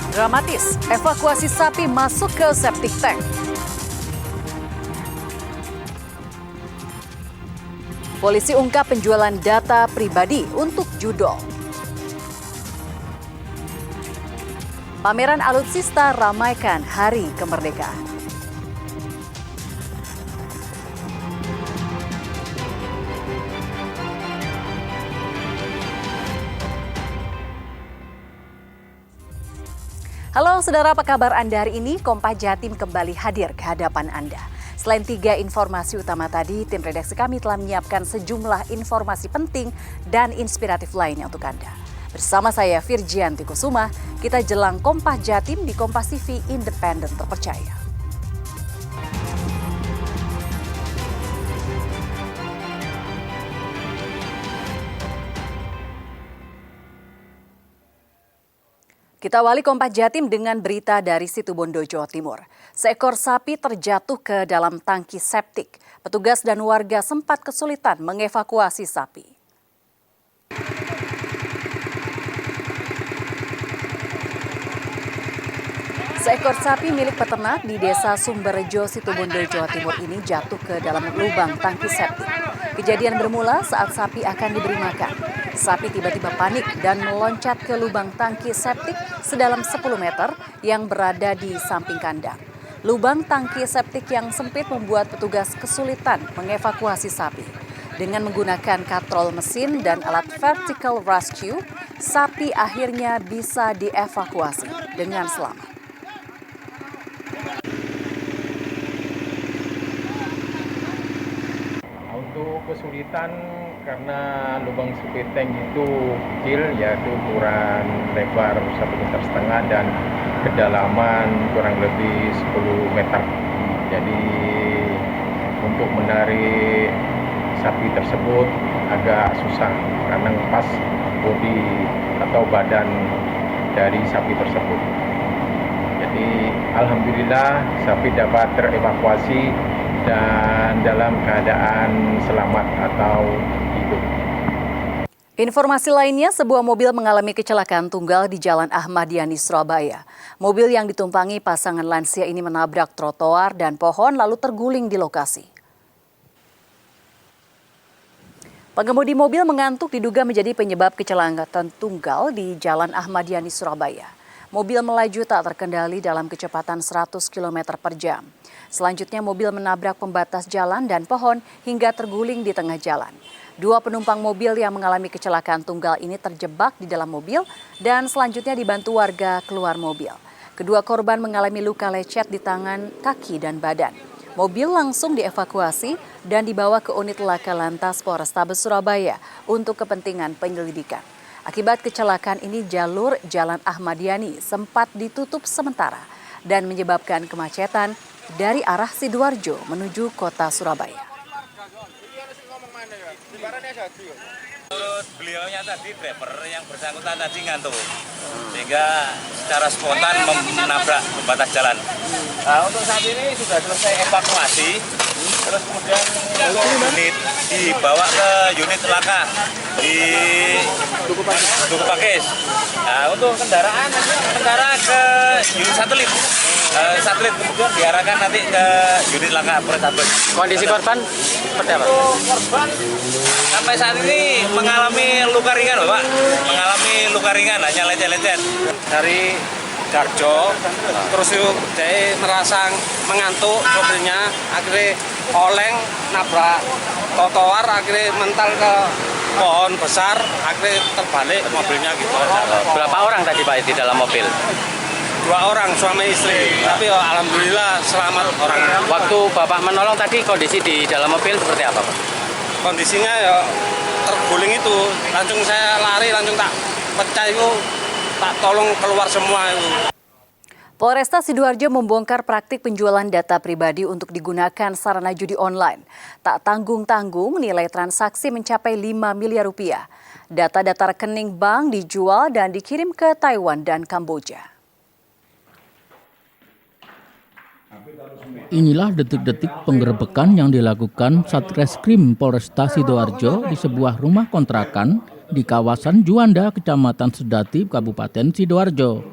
Dramatis, evakuasi sapi masuk ke septic tank. Polisi ungkap penjualan data pribadi untuk judol. Pameran alutsista ramaikan Hari Kemerdekaan. Halo saudara, apa kabar Anda hari ini? Kompas Jatim kembali hadir ke hadapan Anda. Selain 3 informasi utama tadi, tim redaksi kami telah menyiapkan sejumlah informasi penting dan inspiratif lainnya untuk Anda. Bersama saya Virgianti Kusuma, kita jelang Kompas Jatim di Kompas TV Independen Terpercaya. Kita awali Kompas Jatim dengan berita dari Situbondo, Jawa Timur. Seekor sapi terjatuh ke dalam tangki septik. Petugas dan warga sempat kesulitan mengevakuasi sapi. Seekor sapi milik peternak di Desa Sumberjo, Situbondo, Jawa Timur ini jatuh ke dalam lubang tangki septik. Kejadian bermula saat sapi akan diberi makan. Sapi tiba-tiba panik dan meloncat ke lubang tangki septik sedalam 10 meter yang berada di samping kandang. Lubang tangki septik yang sempit membuat petugas kesulitan mengevakuasi sapi. Dengan menggunakan katrol mesin dan alat vertical rescue, sapi akhirnya bisa dievakuasi dengan selamat. Untuk kesulitan karena lubang septic tank itu kecil, yaitu ukuran lebar 1,5 meter dan kedalaman kurang lebih 10 meter. Jadi untuk menarik sapi tersebut agak susah karena pas bodi atau badan dari sapi tersebut. Jadi alhamdulillah sapi dapat terevakuasi dan dalam keadaan selamat atau hidup. Informasi lainnya, sebuah mobil mengalami kecelakaan tunggal di Jalan Ahmad Yani, Surabaya. Mobil yang ditumpangi pasangan lansia ini menabrak trotoar dan pohon lalu terguling di lokasi. Pengemudi mobil mengantuk diduga menjadi penyebab kecelakaan tunggal di Jalan Ahmad Yani, Surabaya. Mobil melaju tak terkendali dalam kecepatan 100 km per jam. Selanjutnya mobil menabrak pembatas jalan dan pohon hingga terguling di tengah jalan. 2 penumpang mobil yang mengalami kecelakaan tunggal ini terjebak di dalam mobil dan selanjutnya dibantu warga keluar mobil. Kedua korban mengalami luka lecet di tangan, kaki, dan badan. Mobil langsung dievakuasi dan dibawa ke unit laka lantas Polrestabes Surabaya untuk kepentingan penyelidikan. Akibat kecelakaan ini jalur Jalan Ahmad Yani sempat ditutup sementara dan menyebabkan kemacetan dari arah Sidoarjo menuju kota Surabaya. Menurut beliaunya tadi, driver yang bersangkutan tadi ngantuk, sehingga secara spontan menabrak pembatas jalan. Nah, untuk saat ini sudah selesai evakuasi, terus kemudian unit dibawa ke unit laka di Duku Pakis. Nah, untuk kendaraan ke unit satelit. Satelit kemudian diarahkan nanti ke unit laka Polrestabes. Kondisi korban seperti apa? Korban sampai saat ini mengalami luka ringan, Bapak. Mengalami luka ringan, hanya lecet-lecet. Dari Darjo, terus dia merasa mengantuk, sopirnya akhirnya oleng, nabrak trotoar, akhirnya mental ke pohon besar, akhirnya terbalik mobilnya gitu. Berapa orang tadi Pak di dalam mobil? 2 orang, suami istri, tapi alhamdulillah selamat orang. Waktu Bapak menolong tadi kondisi di dalam mobil seperti apa Pak? Kondisinya ya terguling itu, langsung saya lari, langsung tak pecah itu, tak tolong keluar semua itu. Polresta Sidoarjo membongkar praktik penjualan data pribadi untuk digunakan sarana judi online. Tak tanggung-tanggung, nilai transaksi mencapai 5 miliar rupiah. Data-data rekening bank dijual dan dikirim ke Taiwan dan Kamboja. Inilah detik-detik penggerebekan yang dilakukan Satreskrim Polresta Sidoarjo di sebuah rumah kontrakan di kawasan Juanda, Kecamatan Sedati, Kabupaten Sidoarjo.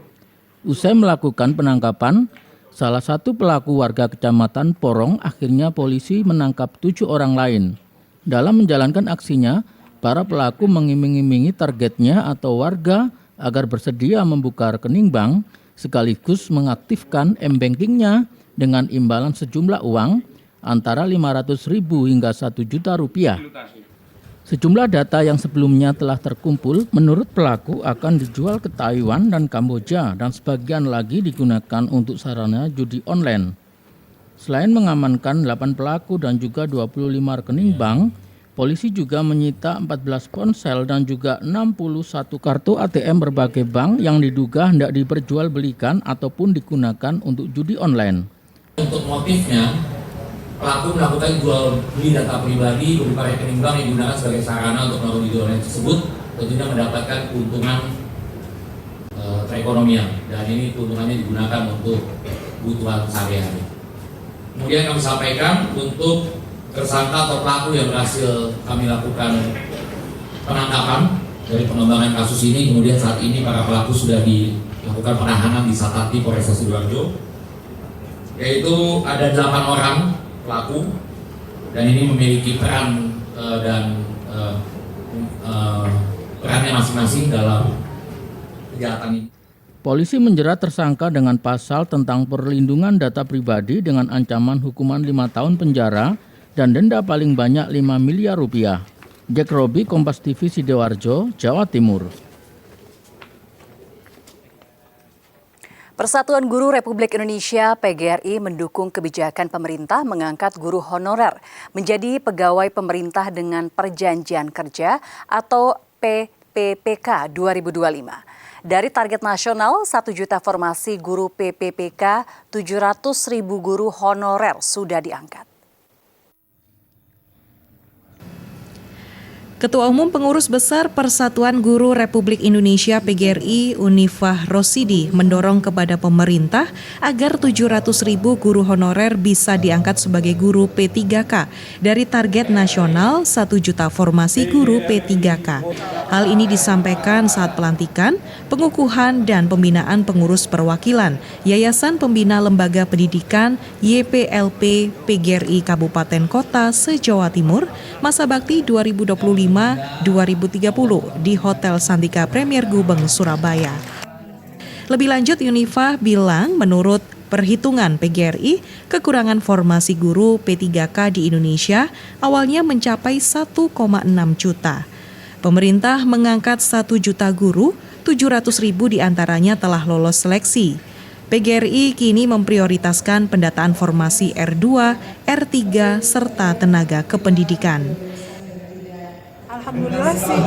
Usai melakukan penangkapan, salah satu pelaku warga Kecamatan Porong akhirnya polisi menangkap 7 orang lain. Dalam menjalankan aksinya, para pelaku mengiming-imingi targetnya atau warga agar bersedia membuka rekening bank sekaligus mengaktifkan m-bankingnya dengan imbalan sejumlah uang antara 500.000 hingga 1 juta rupiah. Sejumlah data yang sebelumnya telah terkumpul menurut pelaku akan dijual ke Taiwan dan Kamboja dan sebagian lagi digunakan untuk sarana judi online. Selain mengamankan 8 pelaku dan juga 25 rekening bank, polisi juga menyita 14 ponsel dan juga 61 kartu ATM berbagai bank yang diduga hendak diperjualbelikan ataupun digunakan untuk judi online. Untuk motifnya, pelaku melakukan jual beli data pribadi berupa rekening bank yang digunakan sebagai sarana untuk melakukan judi online tersebut, tentunya mendapatkan keuntungan perekonomian, dan ini keuntungannya digunakan untuk kebutuhan sehari-hari. Kemudian kami sampaikan untuk tersangka atau pelaku yang berhasil kami lakukan penangkapan dari pengembangan kasus ini. Kemudian saat ini para pelaku sudah dilakukan penahanan di Satati Polresta Sidoarjo, yaitu ada 8 orang pelaku, dan ini memiliki peran perannya masing-masing dalam kejahatan ini. Polisi menjerat tersangka dengan pasal tentang perlindungan data pribadi dengan ancaman hukuman 5 tahun penjara dan denda paling banyak 5 miliar rupiah. Jack Robi, Kompas TV, Sidoarjo, Jawa Timur. Persatuan Guru Republik Indonesia (PGRI) mendukung kebijakan pemerintah mengangkat guru honorer menjadi pegawai pemerintah dengan perjanjian kerja atau PPPK 2025. Dari target nasional 1 juta formasi guru PPPK, 700.000 guru honorer sudah diangkat. Ketua Umum Pengurus Besar Persatuan Guru Republik Indonesia (PGRI) Unifah Rosidi mendorong kepada pemerintah agar 700.000 guru honorer bisa diangkat sebagai guru P3K dari target nasional 1 juta formasi guru P3K. Hal ini disampaikan saat pelantikan, pengukuhan dan pembinaan pengurus perwakilan Yayasan Pembina Lembaga Pendidikan YPLP PGRI Kabupaten Kota se-Jawa Timur masa bakti 2025-2030 di Hotel Santika Premier Gubeng, Surabaya. Lebih lanjut, Unifah bilang menurut perhitungan PGRI, kekurangan formasi guru P3K di Indonesia awalnya mencapai 1,6 juta. Pemerintah mengangkat 1 juta guru, 700.000 diantaranya telah lolos seleksi. PGRI kini memprioritaskan pendataan formasi R2, R3, serta tenaga kependidikan. Alhamdulillah sih,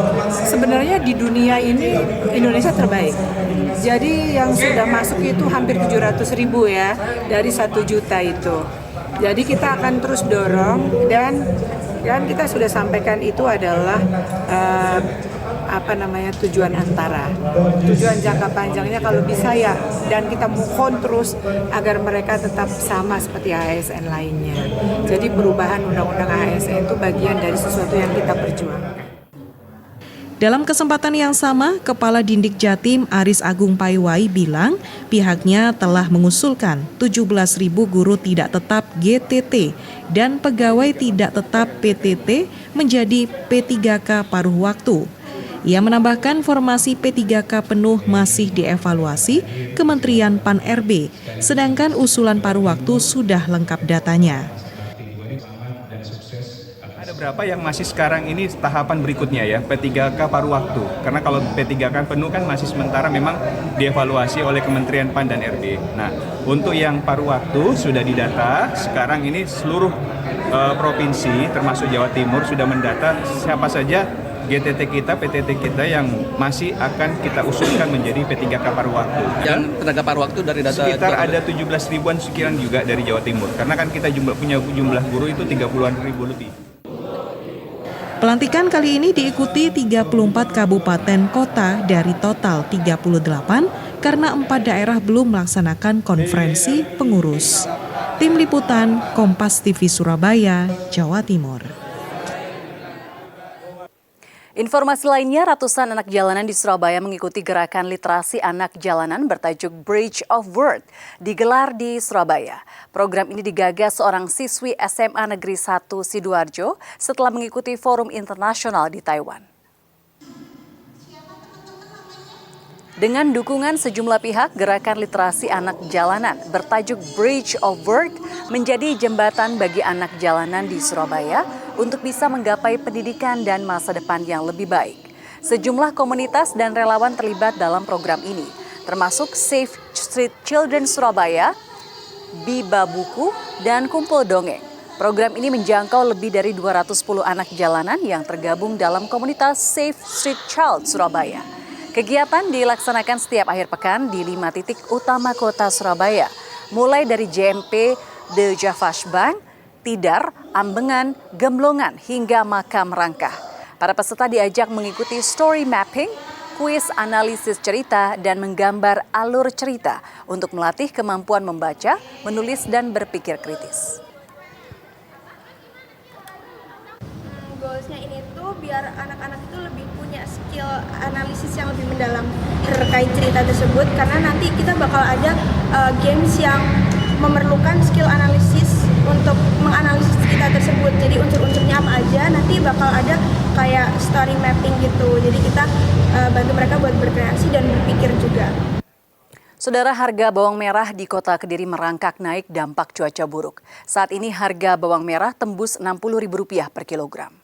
sebenarnya di dunia ini Indonesia terbaik. Jadi yang sudah masuk itu hampir 700.000 ya, dari 1 juta itu. Jadi kita akan terus dorong dan kita sudah sampaikan itu adalah tujuan antara. Tujuan jangka panjangnya kalau bisa ya, dan kita move on terus agar mereka tetap sama seperti ASN lainnya. Jadi perubahan undang-undang ASN itu bagian dari sesuatu yang kita perjuangkan. Dalam kesempatan yang sama, Kepala Dindik Jatim Aris Agung Paiwai bilang pihaknya telah mengusulkan 17.000 guru tidak tetap GTT dan pegawai tidak tetap PTT menjadi P3K paruh waktu. Ia menambahkan formasi P3K penuh masih dievaluasi Kementerian Pan-RB, sedangkan usulan paruh waktu sudah lengkap datanya. Ada berapa yang masih sekarang ini tahapan berikutnya ya, P3K paruh waktu. Karena kalau P3K penuh kan masih sementara memang dievaluasi oleh Kementerian Pan dan RB. Nah, untuk yang paruh waktu sudah didata, sekarang ini seluruh provinsi termasuk Jawa Timur sudah mendata siapa saja GTT kita, PTT kita yang masih akan kita usulkan menjadi P3K paruh waktu. Yang tenaga paruh waktu dari data sekitar ada 17.000-an sekian juga dari Jawa Timur. Karena kan kita punya jumlah guru itu 30-an ribu lebih. Pelantikan kali ini diikuti 34 kabupaten kota dari total 38 karena 4 daerah belum melaksanakan konferensi pengurus. Tim Liputan Kompas TV Surabaya, Jawa Timur. Informasi lainnya, ratusan anak jalanan di Surabaya mengikuti gerakan literasi anak jalanan bertajuk Bridge of Word digelar di Surabaya. Program ini digagas seorang siswi SMA Negeri 1 Sidoarjo setelah mengikuti forum internasional di Taiwan. Dengan dukungan sejumlah pihak, gerakan literasi anak jalanan bertajuk Bridge of Word menjadi jembatan bagi anak jalanan di Surabaya untuk bisa menggapai pendidikan dan masa depan yang lebih baik. Sejumlah komunitas dan relawan terlibat dalam program ini, termasuk Save Street Children Surabaya, Biba Buku, dan Kumpul Dongeng. Program ini menjangkau lebih dari 210 anak jalanan yang tergabung dalam komunitas Save Street Child Surabaya. Kegiatan dilaksanakan setiap akhir pekan di 5 titik utama kota Surabaya, mulai dari JMP The Javash Bank, Tidar, Ambengan, Gemblongan, hingga Makam Rangkah. Para peserta diajak mengikuti story mapping, kuis analisis cerita, dan menggambar alur cerita untuk melatih kemampuan membaca, menulis, dan berpikir kritis. Goalsnya ini tuh biar anak-anak itu lebih punya skill analisis yang lebih mendalam terkait cerita tersebut, karena nanti kita bakal ada games yang memerlukan skill analisis untuk menganalisis cerita tersebut. Jadi unsur-unsurnya apa aja, nanti bakal ada kayak story mapping gitu. Jadi kita bantu mereka buat berkreasi dan berpikir juga. Saudara, harga bawang merah di Kota Kediri merangkak naik dampak cuaca buruk. Saat ini harga bawang merah tembus Rp60.000 per kilogram.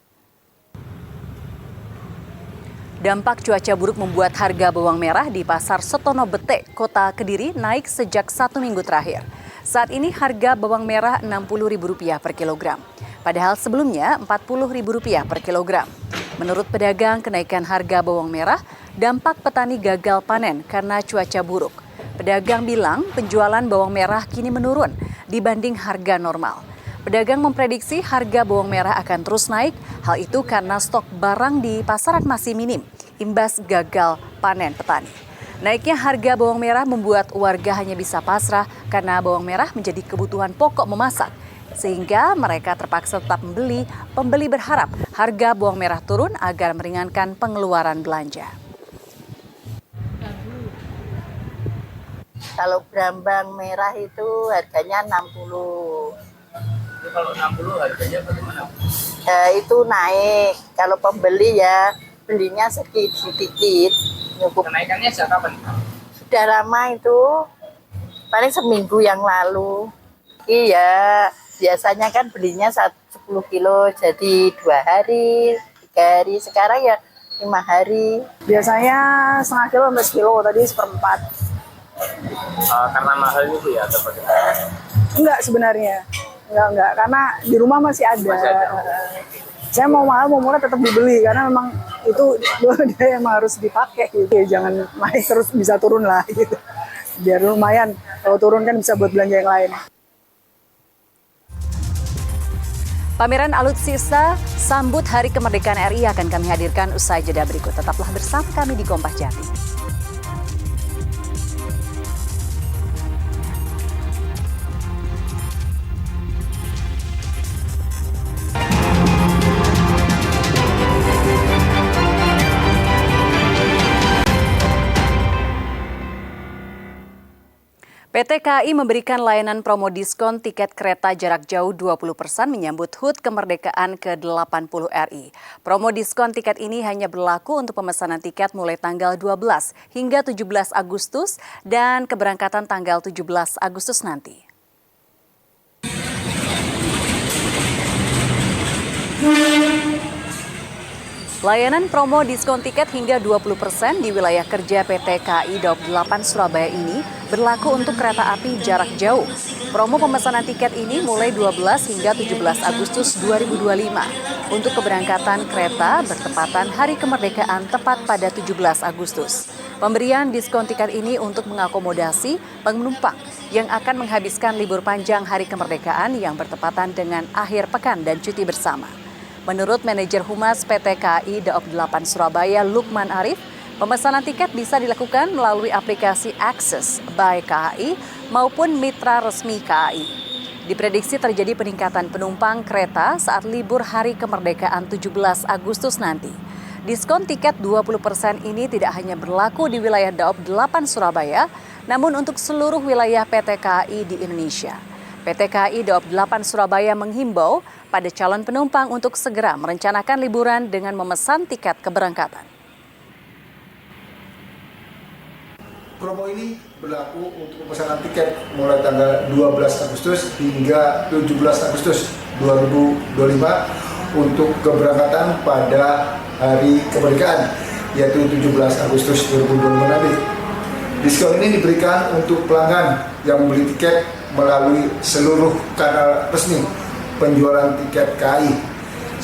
Dampak cuaca buruk membuat harga bawang merah di Pasar Setono Bete, Kota Kediri naik sejak 1 minggu terakhir. Saat ini harga bawang merah Rp60.000 per kilogram. Padahal sebelumnya Rp40.000 per kilogram. Menurut pedagang, kenaikan harga bawang merah dampak petani gagal panen karena cuaca buruk. Pedagang bilang penjualan bawang merah kini menurun dibanding harga normal. Pedagang memprediksi harga bawang merah akan terus naik, hal itu karena stok barang di pasaran masih minim, imbas gagal panen petani. Naiknya harga bawang merah membuat warga hanya bisa pasrah karena bawang merah menjadi kebutuhan pokok memasak. Sehingga mereka terpaksa tetap membeli. Pembeli berharap harga bawang merah turun agar meringankan pengeluaran belanja. Kalau bawang merah itu harganya 60. Kalau 60 harganya bagaimana? Itu naik. Kalau pembeli ya belinya sedikit. Kenaikannya sejak kapan? Sudah lama itu, paling seminggu yang lalu. Iya, biasanya kan belinya 10 kilo jadi 2 hari, 3 hari. Sekarang ya 5 hari. Biasanya setengah kilo sampai sekilo, tadi 1/4. Karena mahal itu ya atau bagaimana? Enggak sebenarnya, enggak, karena di rumah masih ada. Saya mau mahal mau murah tetap dibeli karena memang itu dia yang harus dipakai gitu. Jangan naik terus, bisa turun lah gitu. Biar lumayan, kalau turun kan bisa buat belanja yang lain. Pameran alutsista sambut Hari Kemerdekaan RI akan kami hadirkan usai jeda berikut. Tetaplah bersama kami di Kompas Jati. PT KAI memberikan layanan promo diskon tiket kereta jarak jauh 20% menyambut HUT Kemerdekaan ke-80 RI. Promo diskon tiket ini hanya berlaku untuk pemesanan tiket mulai tanggal 12 hingga 17 Agustus dan keberangkatan tanggal 17 Agustus nanti. Layanan promo diskon tiket hingga 20% di wilayah kerja PT KAI Daob 8 Surabaya ini berlaku untuk kereta api jarak jauh. Promo pemesanan tiket ini mulai 12 hingga 17 Agustus 2025. Untuk keberangkatan kereta bertepatan Hari Kemerdekaan tepat pada 17 Agustus. Pemberian diskon tiket ini untuk mengakomodasi penumpang yang akan menghabiskan libur panjang Hari Kemerdekaan yang bertepatan dengan akhir pekan dan cuti bersama. Menurut manajer Humas PT KAI Daob 8 Surabaya, Lukman Arif, pemesanan tiket bisa dilakukan melalui aplikasi Access by KAI maupun mitra resmi KAI. Diprediksi terjadi peningkatan penumpang kereta saat libur Hari Kemerdekaan 17 Agustus nanti. Diskon tiket 20% ini tidak hanya berlaku di wilayah Daob 8 Surabaya, namun untuk seluruh wilayah PT KAI di Indonesia. PT KAI Daob 8 Surabaya menghimbau pada calon penumpang untuk segera merencanakan liburan dengan memesan tiket keberangkatan. Promo ini berlaku untuk pemesanan tiket mulai tanggal 12 Agustus hingga 17 Agustus 2025 untuk keberangkatan pada hari kemerdekaan, yaitu 17 Agustus 2025 nanti. Diskon ini diberikan untuk pelanggan yang membeli tiket melalui seluruh kanal resmi penjualan tiket KAI,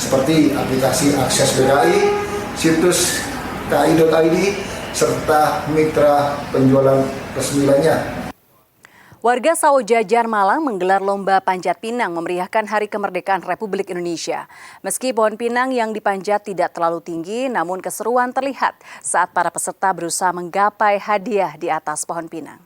seperti aplikasi Akses BKI, situs kai.id, serta mitra penjualan resmi lainnya. Warga Sawojajar Malang menggelar lomba panjat pinang memeriahkan Hari Kemerdekaan Republik Indonesia. Meski pohon pinang yang dipanjat tidak terlalu tinggi, namun keseruan terlihat saat para peserta berusaha menggapai hadiah di atas pohon pinang.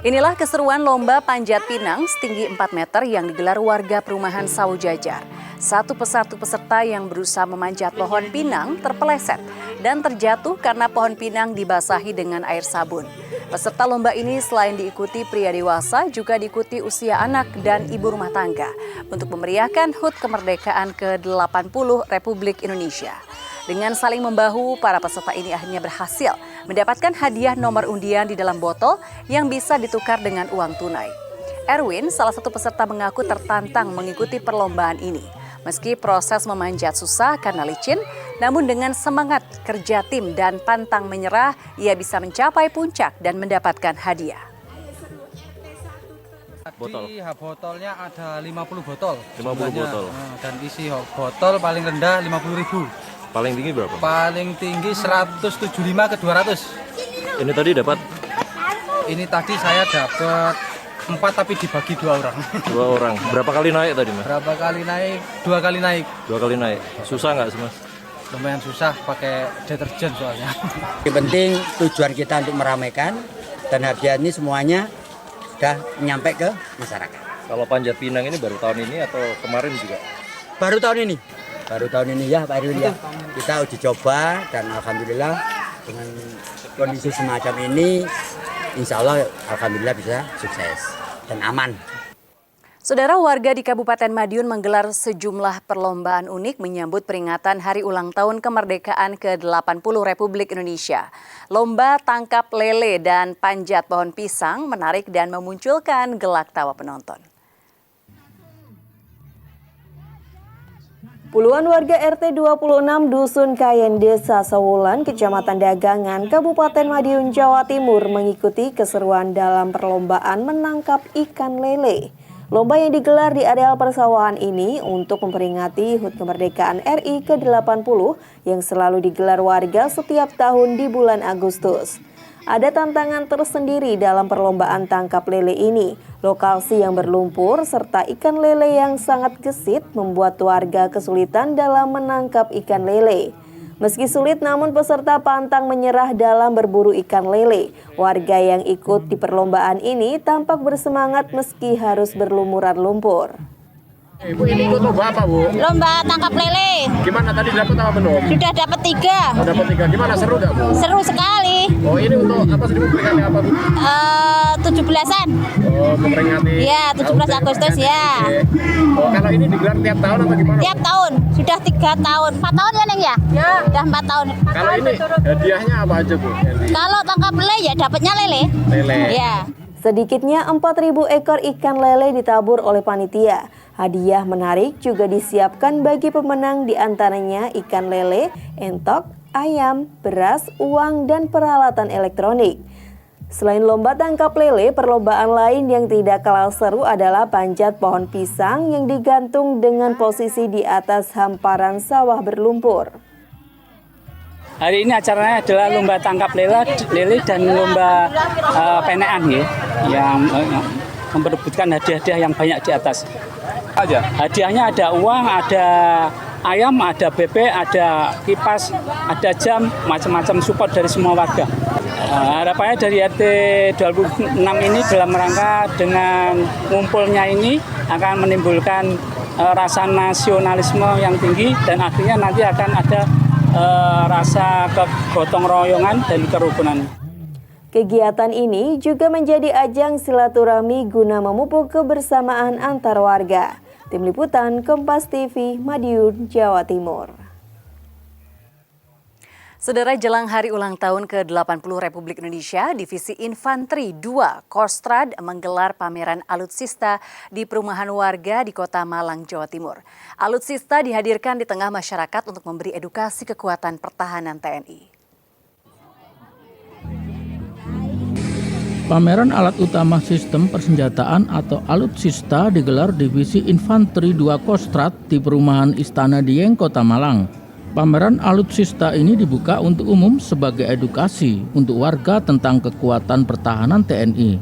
Inilah keseruan lomba panjat pinang setinggi 4 meter yang digelar warga perumahan Sawojajar. Satu persatu peserta yang berusaha memanjat pohon pinang terpeleset dan terjatuh karena pohon pinang dibasahi dengan air sabun. Peserta lomba ini selain diikuti pria dewasa, juga diikuti usia anak dan ibu rumah tangga untuk memeriahkan HUT kemerdekaan ke-80 Republik Indonesia. Dengan saling membahu, para peserta ini akhirnya berhasil mendapatkan hadiah nomor undian di dalam botol yang bisa ditukar dengan uang tunai. Erwin, salah satu peserta, mengaku tertantang mengikuti perlombaan ini. Meski proses memanjat susah karena licin, namun dengan semangat kerja tim dan pantang menyerah, ia bisa mencapai puncak dan mendapatkan hadiah. Botolnya ada 50 botol. 50 botol. Dan isi botol paling rendah 50.000. Paling tinggi berapa? Paling tinggi 175 ke 200. Ini tadi dapat? Ini tadi saya dapat 4 tapi dibagi 2 orang. 2 orang. Berapa kali naik tadi, Mas? Berapa kali naik? 2 kali naik. 2 kali naik. Susah nggak sih, Mas? Lumayan susah, pakai deterjen soalnya. Yang penting tujuan kita untuk meramaikan dan hadiah ini semuanya sudah nyampe ke masyarakat. Kalau panjat pinang ini baru tahun ini atau kemarin juga? Baru tahun ini. Baru tahun ini ya Pak Irwin ya. Kita uji coba dan alhamdulillah dengan kondisi semacam ini insya Allah alhamdulillah bisa sukses dan aman. Saudara, warga di Kabupaten Madiun menggelar sejumlah perlombaan unik menyambut peringatan Hari Ulang Tahun Kemerdekaan ke-80 Republik Indonesia. Lomba tangkap lele dan panjat pohon pisang menarik dan memunculkan gelak tawa penonton. Puluhan warga RT 26 Dusun Kayen, Desa Sawulan, Kecamatan Dagangan, Kabupaten Madiun, Jawa Timur mengikuti keseruan dalam perlombaan menangkap ikan lele. Lomba yang digelar di areal persawahan ini untuk memperingati HUT kemerdekaan RI ke-80 yang selalu digelar warga setiap tahun di bulan Agustus. Ada tantangan tersendiri dalam perlombaan tangkap lele ini. Lokasi yang berlumpur serta ikan lele yang sangat gesit membuat warga kesulitan dalam menangkap ikan lele. Meski sulit, namun peserta pantang menyerah dalam berburu ikan lele. Warga yang ikut di perlombaan ini tampak bersemangat meski harus berlumuran lumpur. Ibu ini ikut lomba apa, Bu? Lomba tangkap lele. Gimana tadi dapat apa belum? Sudah dapat 3. Oh, dapat 3. Gimana, seru nggak, Bu? Seru sekali. Oh, ini untuk apa sih, peringatan apa, Bu? 17-an. Oh, memperingati. Ya, 17 Agustus ya. Oh, kalau ini digelar tiap tahun atau gimana? Tiap tahun. Sudah 3 tahun. 4 tahun ya, Neng ya? Ya. Sudah 4 tahun. Kalau ini hadiahnya apa aja, Bu? Kalau tangkap lele ya dapatnya lele. Lele. Ya. Sedikitnya 4.000 ekor ikan lele ditabur oleh panitia. Hadiah menarik juga disiapkan bagi pemenang, diantaranya ikan lele, entok, ayam, beras, uang, dan peralatan elektronik. Selain lomba tangkap lele, perlombaan lain yang tidak kalah seru adalah panjat pohon pisang yang digantung dengan posisi di atas hamparan sawah berlumpur. Hari ini acaranya adalah lomba tangkap lele dan lomba penean ya, yang memperebutkan hadiah-hadiah yang banyak di atas. Hadiahnya ada uang, ada ayam, ada bebek, ada kipas, ada jam, macam-macam support dari semua warga. Harapannya dari RT 26 ini dalam rangka dengan ngumpulnya ini akan menimbulkan rasa nasionalisme yang tinggi dan akhirnya nanti akan ada rasa kegotong royongan dan kerukunan. Kegiatan ini juga menjadi ajang silaturahmi guna memupuk kebersamaan antar warga. Tim Liputan Kompas TV, Madiun, Jawa Timur. Saudara, jelang hari ulang tahun ke-80 Republik Indonesia, Divisi Infanteri 2 Kostrad menggelar pameran alutsista di perumahan warga di Kota Malang, Jawa Timur. Alutsista dihadirkan di tengah masyarakat untuk memberi edukasi kekuatan pertahanan TNI. Pameran alat utama sistem persenjataan atau alutsista digelar Divisi Infanteri 2 Kostrad di perumahan Istana Dieng, Kota Malang. Pameran alutsista ini dibuka untuk umum sebagai edukasi untuk warga tentang kekuatan pertahanan TNI.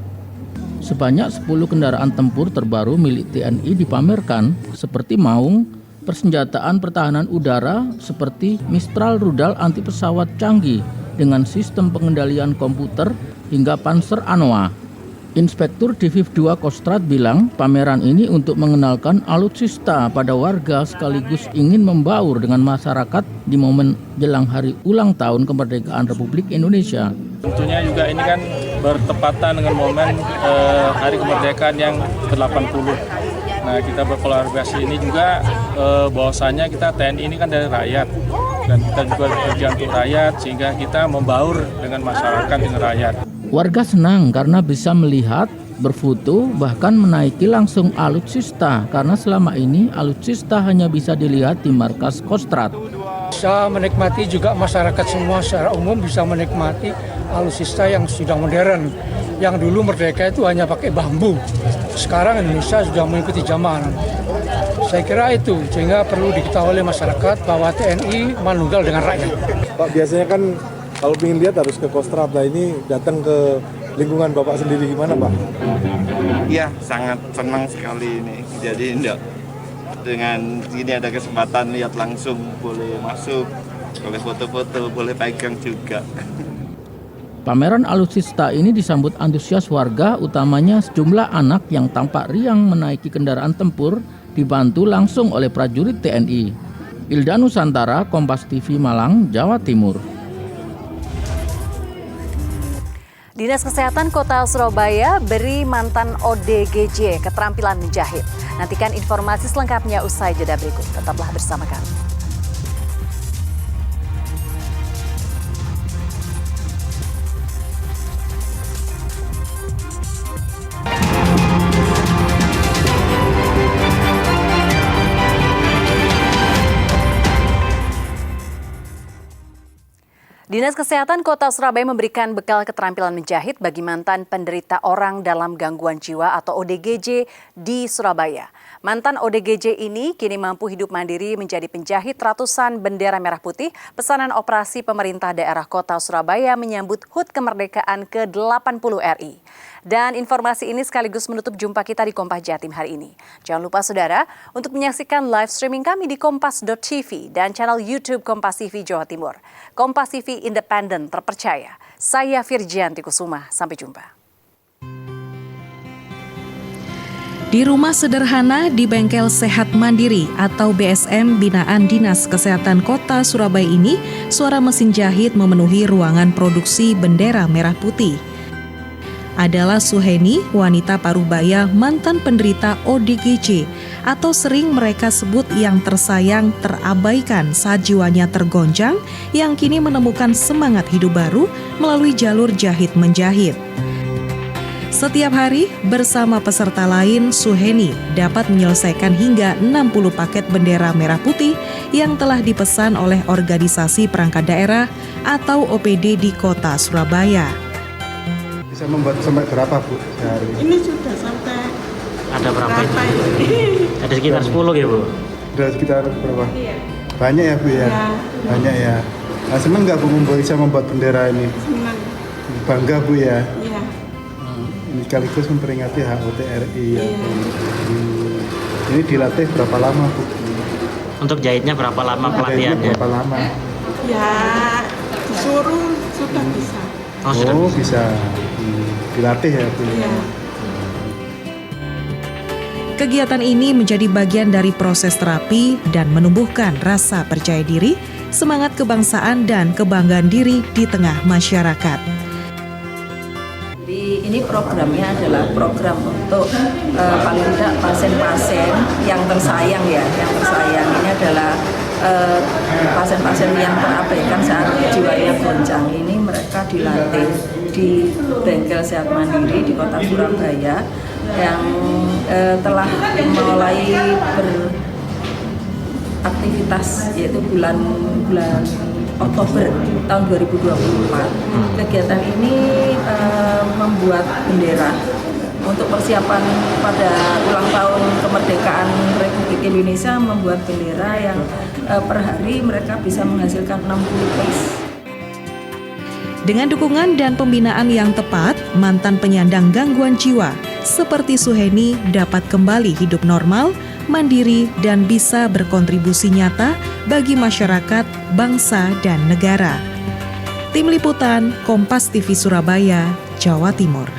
Sebanyak 10 kendaraan tempur terbaru milik TNI dipamerkan seperti Maung, persenjataan pertahanan udara seperti Mistral rudal anti pesawat canggih dengan sistem pengendalian komputer hingga Panzer Anoa. Inspektur Diviv 2 Kostrad bilang pameran ini untuk mengenalkan alutsista pada warga sekaligus ingin membaur dengan masyarakat di momen jelang hari ulang tahun kemerdekaan Republik Indonesia. Tentunya juga ini kan bertepatan dengan momen hari kemerdekaan yang ke-80. Nah, kita berkolaborasi ini juga bahwasanya kita TNI ini kan dari rakyat dan kita juga bekerja untuk rakyat sehingga kita membaur dengan masyarakat, dengan rakyat. Warga senang karena bisa melihat, berfoto, bahkan menaiki langsung alutsista karena selama ini alutsista hanya bisa dilihat di markas Kostrad. Bisa menikmati juga masyarakat semua secara umum bisa menikmati alutsista yang sudah modern. Yang dulu merdeka itu hanya pakai bambu. Sekarang Indonesia sudah mengikuti zaman. Saya kira itu sehingga perlu diketahui oleh masyarakat bahwa TNI manunggal dengan rakyat. Pak, biasanya kan kalau ingin lihat harus ke Kostrad. Nah, ini datang ke lingkungan Bapak sendiri gimana, Pak? Iya, sangat senang sekali ini. Jadi dengan ini ada kesempatan lihat langsung, boleh masuk, boleh foto-foto, boleh pegang juga. Pameran alutsista ini disambut antusias warga, utamanya sejumlah anak yang tampak riang menaiki kendaraan tempur dibantu langsung oleh prajurit TNI. Ilda Nusantara, Kompas TV Malang, Jawa Timur. Dinas Kesehatan Kota Surabaya beri mantan ODGJ keterampilan menjahit. Nantikan informasi selengkapnya usai jeda berikut. Tetaplah bersama kami. Dinas Kesehatan Kota Surabaya memberikan bekal keterampilan menjahit bagi mantan penderita orang dalam gangguan jiwa atau ODGJ di Surabaya. Mantan ODGJ ini kini mampu hidup mandiri menjadi penjahit ratusan bendera merah putih pesanan operasi pemerintah daerah Kota Surabaya menyambut HUT kemerdekaan ke-80 RI. Dan informasi ini sekaligus menutup jumpa kita di Kompas Jatim hari ini. Jangan lupa saudara untuk menyaksikan live streaming kami di kompas.tv dan channel YouTube Kompas TV Jawa Timur. Kompas TV independen terpercaya. Saya Virgianti Kusuma. Sampai jumpa. Di rumah sederhana di Bengkel Sehat Mandiri atau BSM binaan Dinas Kesehatan Kota Surabaya ini, suara mesin jahit memenuhi ruangan produksi bendera merah putih. Adalah Suheni, wanita parubaya mantan penderita ODGJ atau sering mereka sebut yang tersayang terabaikan saat jiwanya tergoncang yang kini menemukan semangat hidup baru melalui jalur jahit menjahit. Setiap hari bersama peserta lain, Suheni dapat menyelesaikan hingga 60 paket bendera merah putih yang telah dipesan oleh organisasi perangkat daerah atau OPD di Kota Surabaya. Bisa membuat sampai berapa, Bu, sehari? Ini sudah sampai ada berapa ini? Ada sekitar 10 ya, Bu? Ada sekitar berapa? Iya. Banyak ya, Bu ya? Ya. Banyak ya. Nah, senang nggak Bu bisa membuat bendera ini? Senang. Bangga, Bu ya? Iya. Ini sekaligus memperingati HUT RI ya. Iya. Ini dilatih berapa lama, Bu? Untuk jahitnya berapa lama pelatihannya? Berapa lama? Ya, disuruh sudah bisa. Oh, bisa. Dilatih ya, Bu. Iya. Kegiatan ini menjadi bagian dari proses terapi dan menumbuhkan rasa percaya diri, semangat kebangsaan dan kebanggaan diri di tengah masyarakat. Ini programnya adalah program untuk paling tidak pasien-pasien yang tersayang ya, yang tersayang. Ini adalah pasien-pasien yang terabaikan saat jiwanya goncang. Ini mereka dilatih di Bengkel Sehat Mandiri di Kota Surabaya yang telah mulai beraktivitas yaitu bulan Oktober tahun 2024. Kegiatan ini membuat bendera untuk persiapan pada ulang tahun kemerdekaan Republik Indonesia, membuat bendera yang per hari mereka bisa menghasilkan 60 piece. Dengan dukungan dan pembinaan yang tepat, mantan penyandang gangguan jiwa seperti Suheni dapat kembali hidup normal, mandiri, dan bisa berkontribusi nyata bagi masyarakat, bangsa, dan negara. Tim Liputan, Kompas TV Surabaya, Jawa Timur.